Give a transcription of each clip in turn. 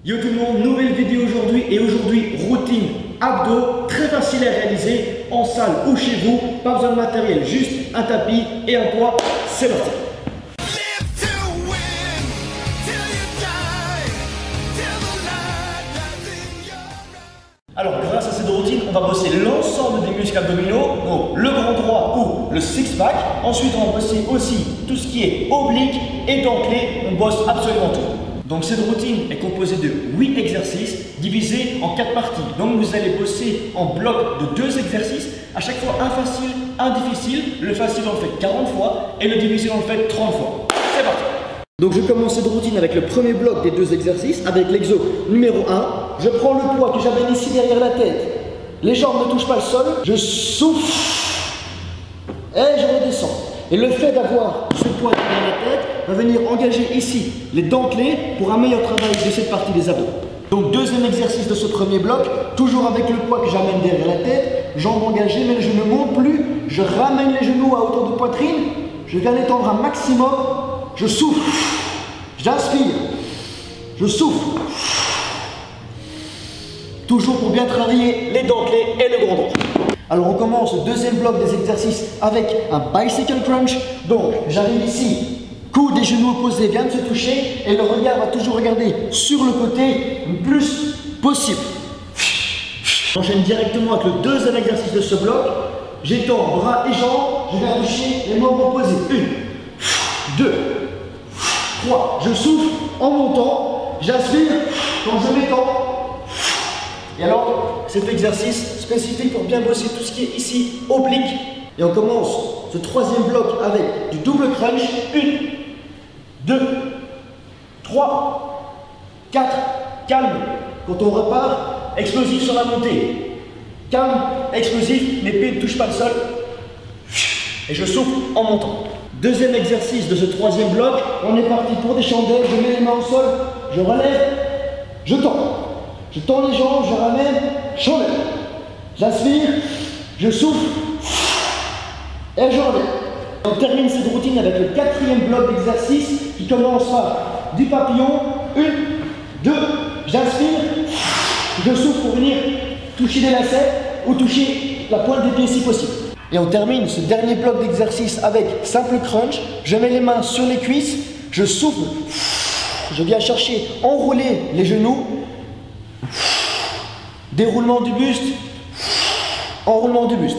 Yo tout le monde, nouvelle vidéo aujourd'hui et aujourd'hui routine abdos, très facile à réaliser en salle ou chez vous, pas besoin de matériel, juste un tapis et un poids, c'est parti. Alors grâce à cette routine, on va bosser l'ensemble des muscles abdominaux, donc le grand droit ou le six-pack. Ensuite on va bosser aussi tout ce qui est oblique et dentelé, on bosse absolument tout. Donc cette routine est composée de 8 exercices divisés en 4 parties. Donc vous allez bosser en bloc de 2 exercices, à chaque fois un facile, un difficile. Le facile on le fait 40 fois et le difficile on le fait 30 fois. C'est parti. Donc je commence cette routine avec le premier bloc des 2 exercices, avec l'exo numéro 1. Je prends le poids que j'amène ici derrière la tête. Les jambes ne touchent pas le sol. Je souffle et je redescends. Et le fait d'avoir ce poids derrière la tête va venir engager ici les dentelés pour un meilleur travail de cette partie des abdos. Donc deuxième exercice de ce premier bloc, toujours avec le poids que j'amène derrière la tête, jambes engagées mais je ne monte plus, je ramène les genoux à hauteur de poitrine, je viens l'étendre un maximum, je souffle, j'inspire, je souffle. Toujours pour bien travailler les dentelés et le grand droit. Alors on commence le deuxième bloc des exercices avec un bicycle crunch. Donc j'arrive ici, coude et genoux opposés viennent se toucher et le regard va toujours regarder sur le côté le plus possible. J'enchaîne directement avec le deuxième exercice de ce bloc. J'étends bras et jambes, je viens toucher les membres opposés. 1, 2, 3. Je souffle en montant, j'inspire quand je m'étends. Et alors, cet exercice spécifique pour bien bosser tout ce qui est ici, oblique. Et on commence ce troisième bloc avec du double crunch. 1, 2, 3, 4, calme. Quand on repart, explosif sur la montée. Calme, explosif, mes pieds ne touchent pas le sol. Et je souffle en montant. Deuxième exercice de ce troisième bloc, on est parti pour des chandelles. Je mets les mains au sol, je relève, je tends. Je tends les jambes, je ramène, j'enlève. J'inspire, je souffle et je relève. On termine cette routine avec le quatrième bloc d'exercice qui commence par du papillon. 1, 2, j'inspire, je souffle pour venir toucher les lacets ou toucher la pointe des pieds si possible. Et on termine ce dernier bloc d'exercice avec simple crunch. Je mets les mains sur les cuisses, je souffle, je viens chercher, enrouler les genoux. Déroulement du buste, enroulement du buste.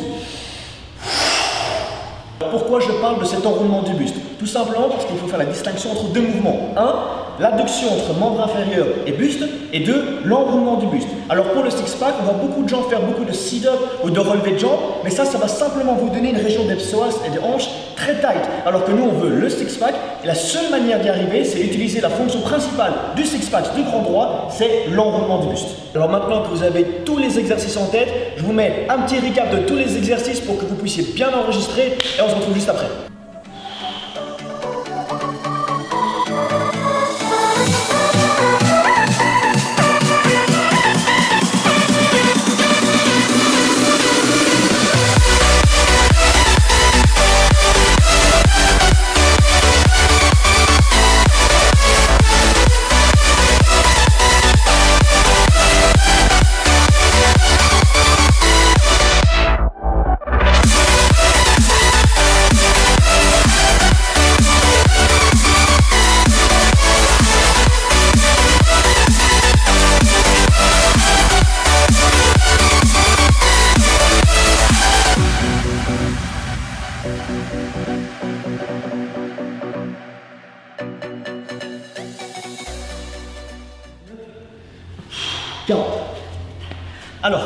Pourquoi je parle de cet enroulement du buste? Tout simplement parce qu'il faut faire la distinction entre deux mouvements. 1, l'adduction entre membre inférieur et buste, et 2, l'enroulement du buste. Alors pour le six-pack, on voit beaucoup de gens faire beaucoup de sit-up ou de relevé de jambes, mais ça va simplement vous donner une région des psoas et des hanches très tight. Alors que nous, on veut le six-pack, et la seule manière d'y arriver, c'est utiliser la fonction principale du six-pack du grand droit, c'est l'enroulement du buste. Alors maintenant que vous avez tous les exercices en tête, je vous mets un petit recap de tous les exercices pour que vous puissiez bien enregistrer, et on se retrouve juste après. Alors,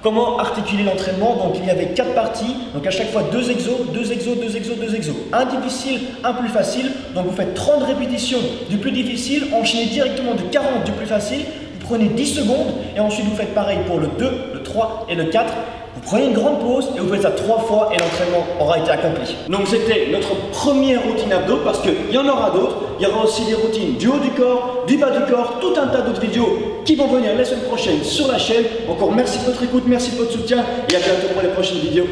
comment articuler l'entraînement? Donc il y avait 4 parties, donc à chaque fois 2 exos, 2 exos, 2 exos, 2 exos. Un difficile, un plus facile, donc vous faites 30 répétitions du plus difficile, enchaînez directement de 40 du plus facile, vous prenez 10 secondes et ensuite vous faites pareil pour le 2, le 3 et le 4. Vous prenez une grande pause et vous faites ça 3 fois et l'entraînement aura été accompli. Donc c'était notre première routine abdos parce qu'il y en aura d'autres. Il y aura aussi des routines du haut du corps, du bas du corps, tout un tas d'autres vidéos qui vont venir la semaine prochaine sur la chaîne. Encore merci de votre écoute, merci de votre soutien et à bientôt pour les prochaines vidéos.